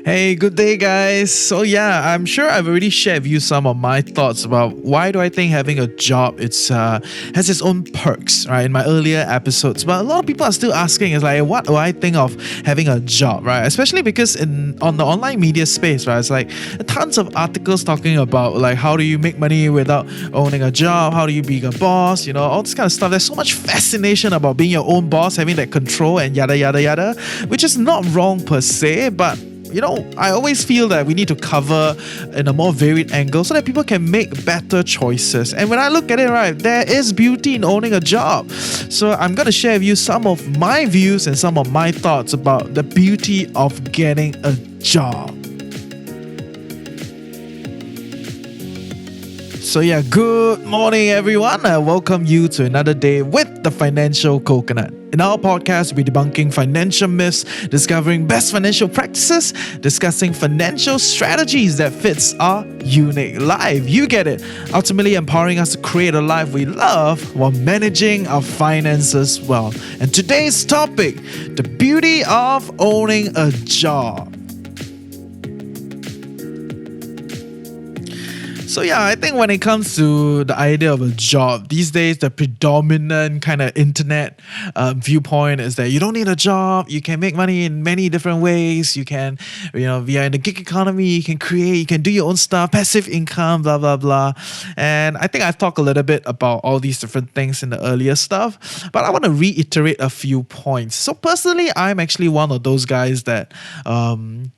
Hey, good day, guys. So yeah, I'm sure I've already shared with you some of my thoughts about why do I think having a job has its own perks, right? In my earlier episodes, but a lot of people are still asking, is like, what do I think of having a job, right? Especially because in on the online media space, right? It's like tons of articles talking about like how do you make money without owning a job, how do you be a boss, all this kind of stuff. There's so much fascination about being your own boss, having that control, and yada yada yada, which is not wrong per se, but I always feel that we need to cover in a more varied angle so that people can make better choices. And when I look at it, right, there is beauty in owning a job. So I'm going to share with you some of my views and some of my thoughts about the beauty of getting a job. So yeah, good morning everyone. I welcome you to another day with the Financial Coconut. In our podcast, we're debunking financial myths, discovering best financial practices, discussing financial strategies that fits our unique life. You get it. Ultimately empowering us to create a life we love while managing our finances well. And today's topic, the beauty of owning a job. So yeah, I think when it comes to the idea of a job, these days the predominant kind of internet viewpoint is that you don't need a job, you can make money in many different ways, you can, via in the gig economy, you can create, you can do your own stuff, passive income, blah, blah, blah. And I think I talked a little bit about all these different things in the earlier stuff, but I want to reiterate a few points. So personally, I'm actually one of those guys that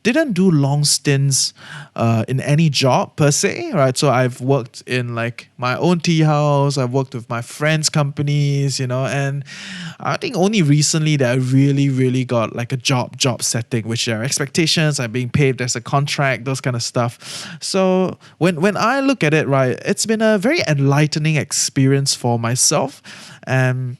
didn't do long stints in any job per se, right? So I've worked in like my own tea house, I've worked with my friends' companies, and I think only recently that I really got like a job setting, which there are expectations, I'm being paid, there's a contract, those kind of stuff. So when I look at it, right, it's been a very enlightening experience for myself. And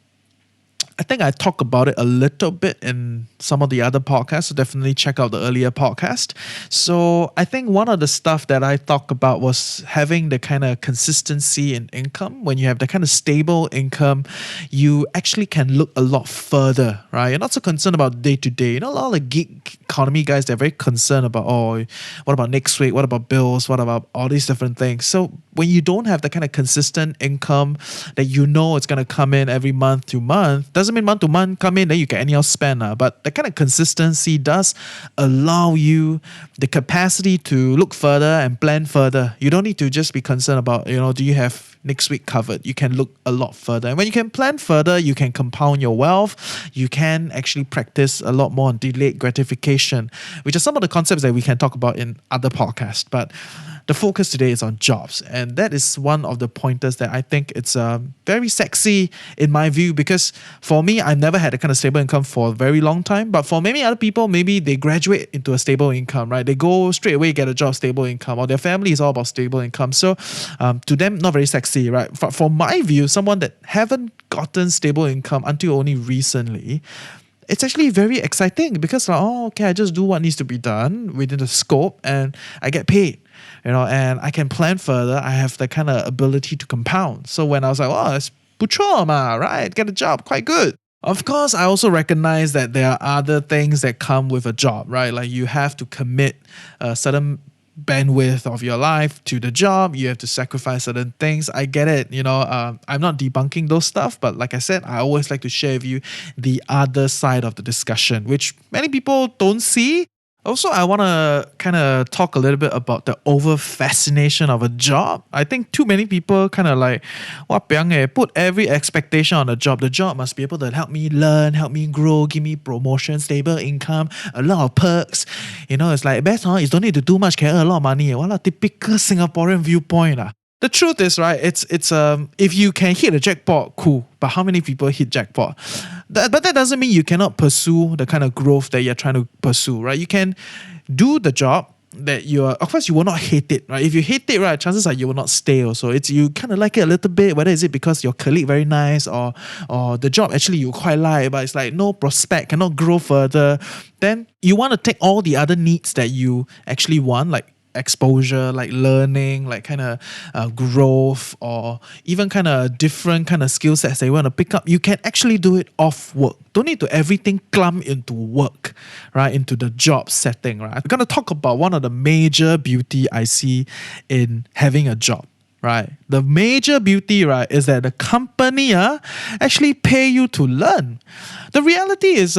I think I talk about it a little bit in some of the other podcasts, so definitely check out the earlier podcast. So I think one of the stuff that I talk about was having the kind of consistency in income. When you have the kind of stable income, you actually can look a lot further, right? You're not so concerned about day to day. A lot of the gig economy guys, they're very concerned about, what about next week? What about bills? What about all these different things? So when you don't have the kind of consistent income that it's going to come in every month to month, doesn't mean month to month come in, then you can anyhow spend. But the kind of consistency does allow you the capacity to look further and plan further. You don't need to just be concerned about, do you have next week covered? You can look a lot further. And when you can plan further, you can compound your wealth. You can actually practice a lot more on delayed gratification, which are some of the concepts that we can talk about in other podcasts. But the focus today is on jobs, and that is one of the pointers that I think it's very sexy in my view, because for me, I've never had a kind of stable income for a very long time, but for many other people, maybe they graduate into a stable income, right? They go straight away get a job, stable income, or their family is all about stable income. So to them, not very sexy, right? For my view, someone that haven't gotten stable income until only recently, it's actually very exciting because okay, I just do what needs to be done within the scope and I get paid. And I can plan further. I have the kind of ability to compound. So when I was like, it's pucho ma, right? Get a job, quite good. Of course, I also recognize that there are other things that come with a job, right? Like you have to commit a certain bandwidth of your life to the job. You have to sacrifice certain things. I get it. I'm not debunking those stuff, but like I said, I always like to share with you the other side of the discussion, which many people don't see. Also, I want to kind of talk a little bit about the over fascination of a job. I think too many people kind of like, put every expectation on the job. The job must be able to help me learn, help me grow, give me promotion, stable income, a lot of perks. It's like, best, you don't need to do much, can earn a lot of money. What a typical Singaporean viewpoint. The truth is, right, it's if you can hit a jackpot, cool. But how many people hit jackpot? But that doesn't mean you cannot pursue the kind of growth that you're trying to pursue, right? You can do the job that of course you will not hate it, right? If you hate it, right, chances are you will not stay also. It's you kind of like it a little bit, whether is it because your colleague very nice or the job actually you quite like, but it's like no prospect, cannot grow further. Then you want to take all the other needs that you actually want, like exposure, like learning, like kind of growth, or even kind of different kind of skill sets that you want to pick up, you can actually do it off work. Don't need to everything clump into work, right? Into the job setting, right? I'm gonna talk about one of the major beauty I see in having a job. Right. The major beauty, right, is that the company actually pay you to learn. The reality is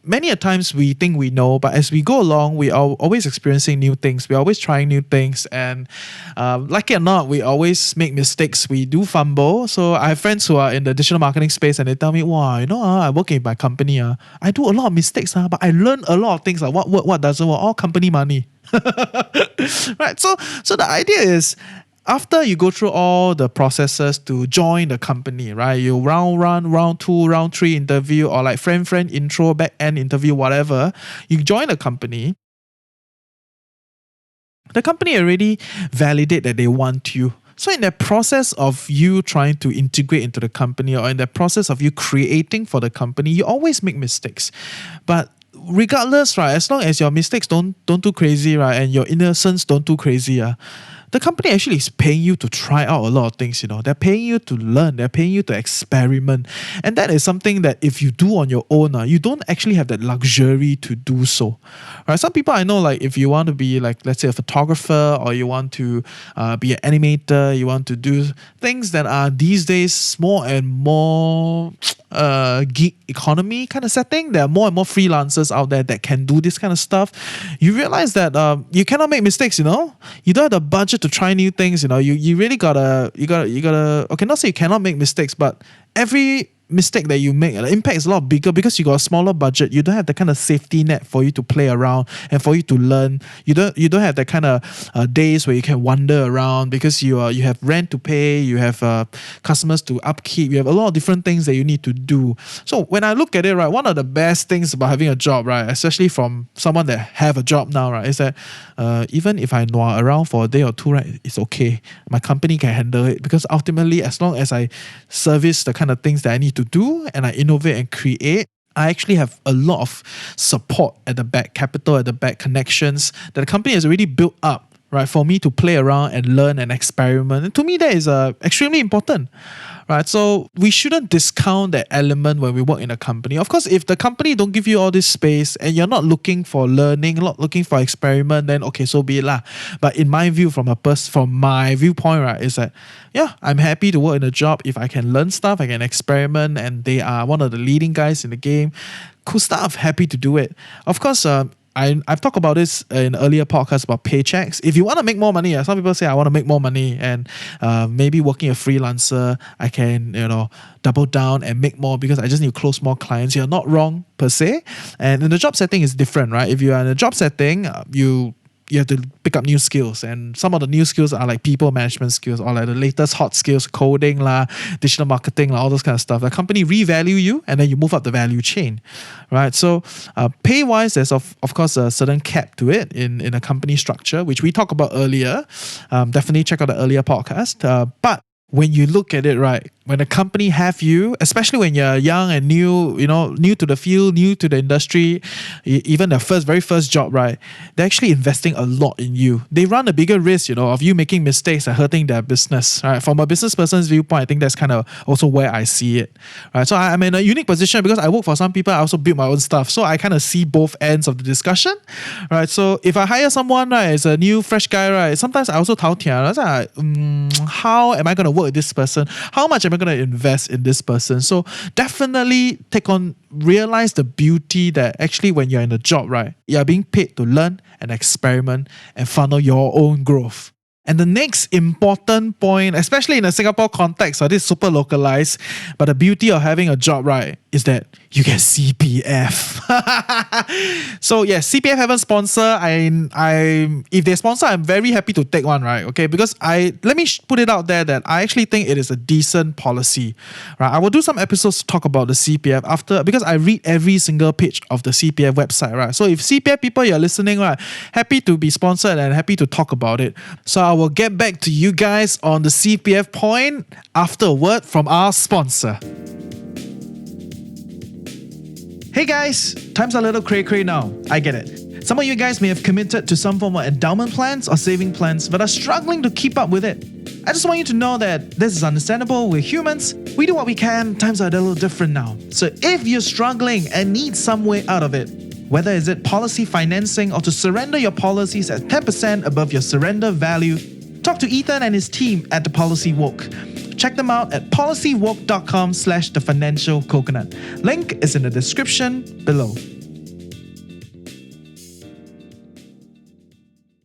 many a times we think we know, but as we go along, we are always experiencing new things. We're always trying new things. And like it or not, we always make mistakes. We do fumble. So I have friends who are in the digital marketing space and they tell me, wow, I work in my company. I do a lot of mistakes, but I learn a lot of things. Like what doesn't work, all company money. Right. So the idea is, after you go through all the processes to join the company, right? You round 2, round 3 interview, or like friend intro, back end interview, whatever. You join the company. The company already validate that they want you. So in that process of you trying to integrate into the company, or in the process of you creating for the company, you always make mistakes. But regardless, right, as long as your mistakes don't too crazy, right, and your innocence don't too crazy, the company actually is paying you to try out a lot of things. They're paying you to learn, they're paying you to experiment. And that is something that if you do on your own, you don't actually have that luxury to do so. Right? Some people I know, like if you want to be like, let's say, a photographer, or you want to be an animator, you want to do things that are these days more and more gig economy kind of setting. There are more and more freelancers out there that can do this kind of stuff. You realize that you cannot make mistakes. You don't have the budget to try new things. You really gotta okay, not say you cannot make mistakes, but every mistake that you make, the impact is a lot bigger because you got a smaller budget. You don't have the kind of safety net for you to play around and for you to learn. You don't have that kind of days where you can wander around because you have rent to pay, you have customers to upkeep, you have a lot of different things that you need to do. So when I look at it, right, one of the best things about having a job, right, especially from someone that have a job now, right, is that even if I nua around for a day or two, right, it's okay. My company can handle it, because ultimately, as long as I service the kind of things that I need to do and I innovate and create, I actually have a lot of support at the back, capital at the back, connections that the company has already built up, right, for me to play around and learn and experiment. And to me, that is extremely important. Right, so we shouldn't discount that element when we work in a company. Of course, if the company don't give you all this space and you're not looking for learning, not looking for experiment, then okay, so be it lah. But in my view, from my viewpoint, right, is that I'm happy to work in a job if I can learn stuff, I can experiment, and they are one of the leading guys in the game. Cool stuff. Happy to do it. Of course, I've talked about this in earlier podcasts about paychecks. If you want to make more money, some people say I want to make more money, and maybe working a freelancer, I can double down and make more because I just need to close more clients. You're not wrong per se, and in the job setting is different, right? If you are in a job setting, you have to pick up new skills, and some of the new skills are like people management skills, or like the latest hot skills, coding lah, digital marketing lah, all those kind of stuff. The company revalue you, and then you move up the value chain, right? So pay wise, there's of course a certain cap to it in a company structure, which we talked about earlier. Definitely check out the earlier podcast. But when you look at it, right, when a company have you, especially when you're young and new, new to the field, new to the industry, even the very first job, right, they're actually investing a lot in you. They run a bigger risk, of you making mistakes and hurting their business, right? From a business person's viewpoint, I think that's kind of also where I see it, right? So I'm in a unique position because I work for some people, I also build my own stuff. So I kind of see both ends of the discussion, right? So if I hire someone, right, as a new fresh guy, right, sometimes I also tao tia. I was like, how am I going to work with this person? How much am I going to invest in this person? So definitely realize the beauty that actually when you're in a job, right, you're being paid to learn and experiment and funnel your own growth. And the next important point, especially in a Singapore context, this is super localized, but the beauty of having a job, right, is that you get CPF. So yes, CPF haven't sponsored. If they sponsor, I'm very happy to take one, right? Okay, because let me put it out there that I actually think it is a decent policy, right? I will do some episodes to talk about the CPF because I read every single page of the CPF website, right? So if CPF people, you're listening, right, happy to be sponsored and happy to talk about it. So I will get back to you guys on the CPF point after a word from our sponsor. Hey guys, times are a little cray-cray now. I get it. Some of you guys may have committed to some form of endowment plans or saving plans, but are struggling to keep up with it. I just want you to know that this is understandable. We're humans. We do what we can. Times are a little different now. So if you're struggling and need some way out of it, whether is it policy financing or to surrender your policies at 10% above your surrender value, talk to Ethan and his team at The Policy Walk. Check them out at policywalk.com/thefinancialcoconut. Link is in the description below.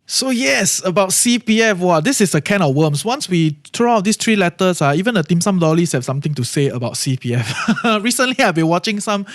So yes, about CPF, wow, this is a can of worms. Once we throw out these three letters, even the dim sum dollies have something to say about CPF. Recently, I've been watching some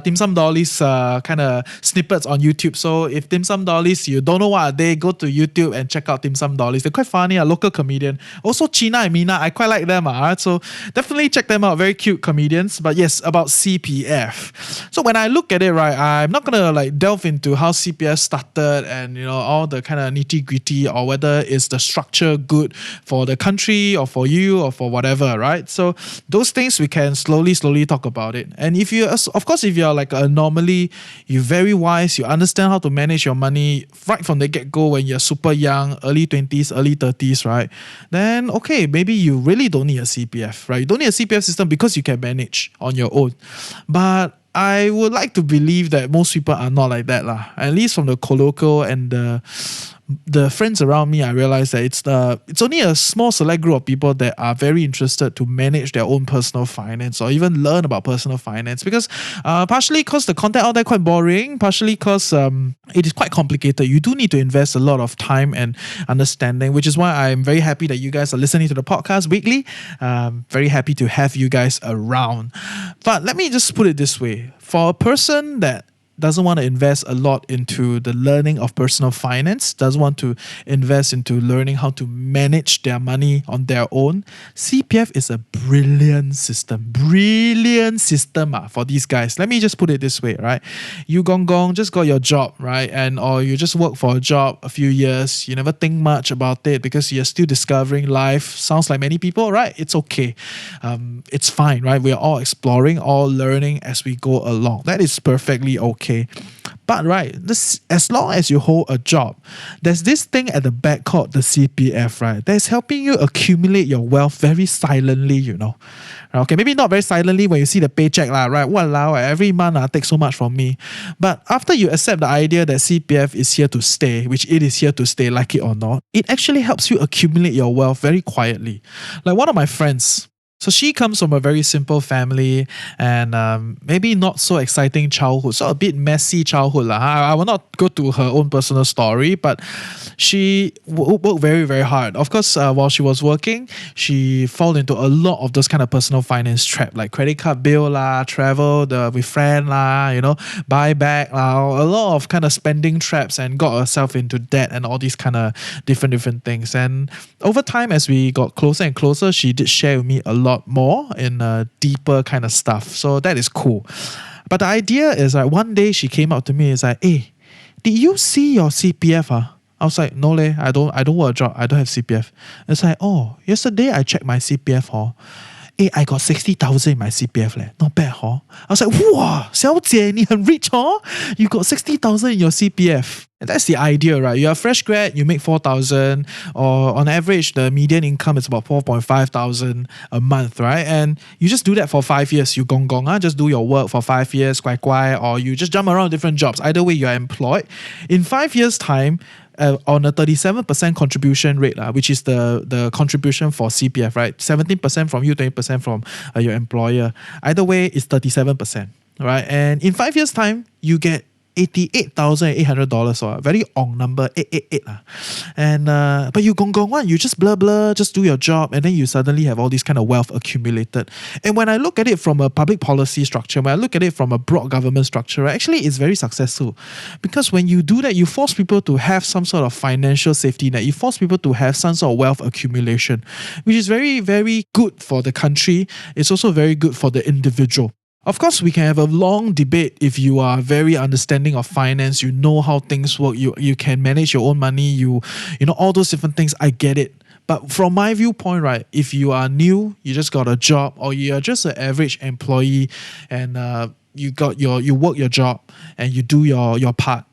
dim sum dollies kind of snippets on YouTube. So if dim sum dollies, you don't know what are they, go to YouTube and check out dim sum dollies. They're quite funny, a local comedian. Also China and Mina, I quite like them. So definitely check them out, very cute comedians. But yes, about CPF. So when I look at it, right, I'm not gonna like delve into how CPF started and all the kind of nitty-gritty or whether is the structure good for the country or for you or for whatever, right? So those things we can slowly talk about it. And if you, of course, if you're like a anomaly, you're very wise, you understand how to manage your money right from the get-go when you're super young, early 20s, early 30s, right? Then okay, maybe you really don't need a CPF, right? You don't need a CPF system because you can manage on your own. But I would like to believe that most people are not like that, lah. At least from the colloquial and the friends around me, I realize that it's only a small select group of people that are very interested to manage their own personal finance or even learn about personal finance, because partially because the content out there quite boring, partially because it is quite complicated. You do need to invest a lot of time and understanding, which is why I'm very happy that you guys are listening to the podcast weekly. Very happy to have you guys around. But let me just put it this way. For a person that doesn't want to invest a lot into the learning of personal finance, doesn't want to invest into learning how to manage their money on their own, CPF is a brilliant system for these guys. Let me just put it this way, right? You gong just got your job, right? Or you just work for a job a few years, you never think much about it because you're still discovering life. Sounds like many people, right? It's okay. It's fine, right? We're all exploring, all learning as we go along. That is perfectly okay. But right, as long as you hold a job, there's this thing at the back called the CPF, right? That's helping you accumulate your wealth very silently, Okay, maybe not very silently when you see the paycheck, right? Walao, every month take so much from me. But after you accept the idea that CPF is here to stay, which it is here to stay, like it or not, it actually helps you accumulate your wealth very quietly. Like one of my friends, so she comes from a very simple family and maybe not so exciting childhood, so a bit messy childhood. I will not go to her own personal story, but she worked very, very hard. Of course, while she was working, she fell into a lot of those kind of personal finance trap, like credit card bill, travel with friend, buy back, a lot of kind of spending traps, and got herself into debt and all these kind of different things. And over time, as we got closer and closer, she did share with me a lot more in deeper kind of stuff. So that is cool. But the idea is like one day she came up to me and is like, hey, did you see your CPF? I was like, no leh, I don't work a job, I don't have CPF. It's like, oh, yesterday I checked my CPF. Hey, I got 60,000 in my CPF leh. Not bad, I was like, wow, 小姐, 你很 rich, you got 60,000 in your CPF. And that's the idea, right? You're a fresh grad, you make 4,000, or on average, the median income is about 4.5 thousand a month, right? And you just do that for 5 years. You gong, just do your work for 5 years, kwai, or you just jump around different jobs. Either way, you're employed. In 5 years' time, on a 37% contribution rate, which is the contribution for CPF, right? 17% from you, 20% from your employer. Either way, it's 37%, right? And in 5 years' time, you get $88,800, very ong number, 888. And but you gong one, you just blah, just do your job, and then you suddenly have all this kind of wealth accumulated. And when I look at it from a public policy structure, when I look at it from a broad government structure, actually it's very successful. Because when you do that, you force people to have some sort of financial safety net, you force people to have some sort of wealth accumulation, which is very, very good for the country. It's also very good for the individual. Of course, we can have a long debate if you are very understanding of finance, you know how things work, you can manage your own money, you know all those different things. I get it. But from my viewpoint, right, if you are new, you just got a job, or you are just an average employee and you work your job and you do your part,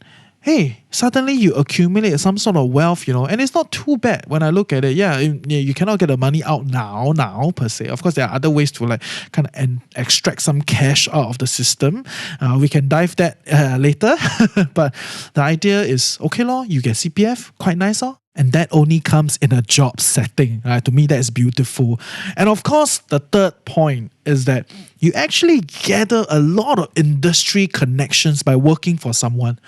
hey, suddenly you accumulate some sort of wealth, and it's not too bad when I look at it. Yeah, you cannot get the money out now per se. Of course, there are other ways to like kind of extract some cash out of the system. We can dive that later, but the idea is okay, lor. You get CPF, quite nice, lor. And that only comes in a job setting. Right? To me, that's beautiful. And of course, the third point is that you actually gather a lot of industry connections by working for someone.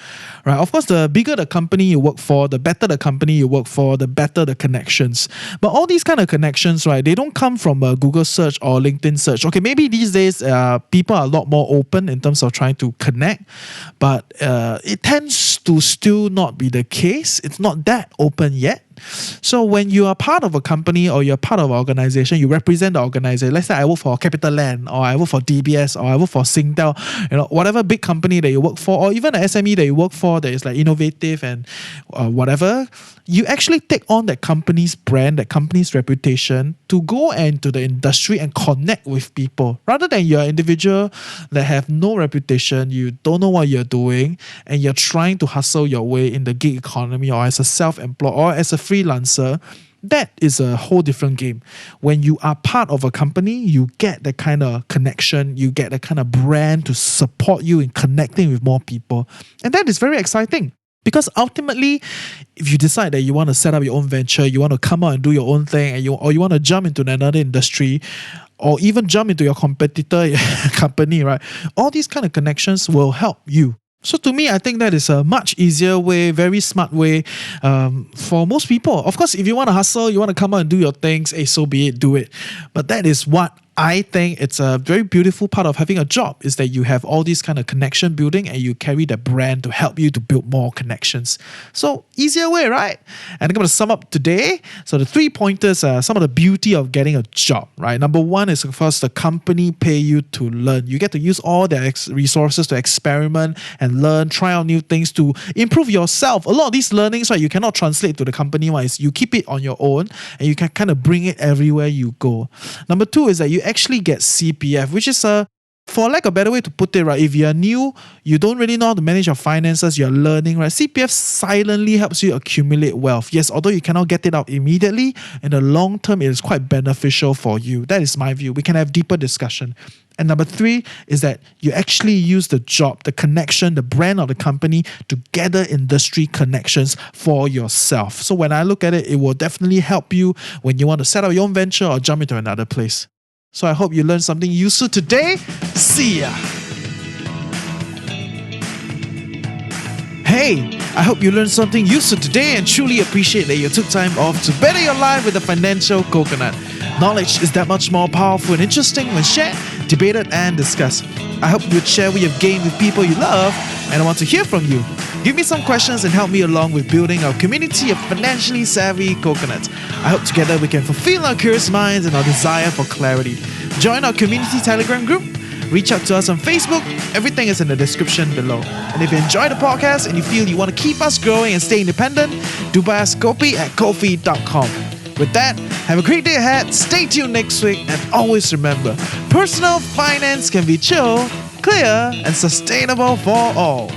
Right? Of course, the bigger the company you work for, the better the company you work for, the better the connections. But all these kind of connections, right, they don't come from a Google search or LinkedIn search. Okay, maybe these days people are a lot more open in terms of trying to connect, but it tends to still not be the case. It's not that open yet. So when you are part of a company or you're part of an organization, you represent the organization. Let's say I work for CapitaLand, or I work for DBS, or I work for Singtel, whatever big company that you work for, or even an SME that you work for that is like innovative and whatever, you actually take on that company's brand, that company's reputation to go into the industry and connect with people. Rather than you're an individual that have no reputation, you don't know what you're doing, and you're trying to hustle your way in the gig economy or as a self-employed or as a freelancer, that is a whole different game. When you are part of a company, you get that kind of connection, you get that kind of brand to support you in connecting with more people. And that is very exciting. Because ultimately, if you decide that you want to set up your own venture, you want to come out and do your own thing, and you want to jump into another industry, or even jump into your competitor company, right? All these kind of connections will help you. So to me, I think that is a much easier way, very smart way for most people. Of course, if you want to hustle, you want to come out and do your things, so be it, do it. But that is what I think it's a very beautiful part of having a job, is that you have all these kind of connection building and you carry the brand to help you to build more connections. So easier way, right? And I'm going to sum up today. So the 3 pointers are some of the beauty of getting a job, right? Number one is, of course, the company pay you to learn. You get to use all their resources to experiment and learn, try out new things to improve yourself. A lot of these learnings, right, you cannot translate to the company wise. You keep it on your own and you can kind of bring it everywhere you go. Number two is that you actually get CPF, which is for lack of a better way to put it, right, if you're new, you don't really know how to manage your finances, you're learning, right, CPF silently helps you accumulate wealth. Yes, although you cannot get it out immediately, in the long term, it is quite beneficial for you. That is my view. We can have deeper discussion. And number three is that you actually use the job, the connection, the brand of the company to gather industry connections for yourself. So when I look at it, it will definitely help you when you want to set up your own venture or jump into another place. So I hope you learned something useful today. See ya! Hey, I hope you learned something useful today and truly appreciate that you took time off to better your life with a financial coconut. Knowledge is that much more powerful and interesting when shared, debated, and discussed. I hope you would share what you've gained with people you love, and I want to hear from you. Give me some questions and help me along with building our community of financially savvy coconuts. I hope together we can fulfill our curious minds and our desire for clarity. Join our community Telegram group. Reach out to us on Facebook. Everything is in the description below. And if you enjoy the podcast and you feel you want to keep us growing and stay independent, do buy us Kopi at Ko-fi.com. With that, have a great day ahead, stay tuned next week, and always remember, personal finance can be chill, clear, and sustainable for all.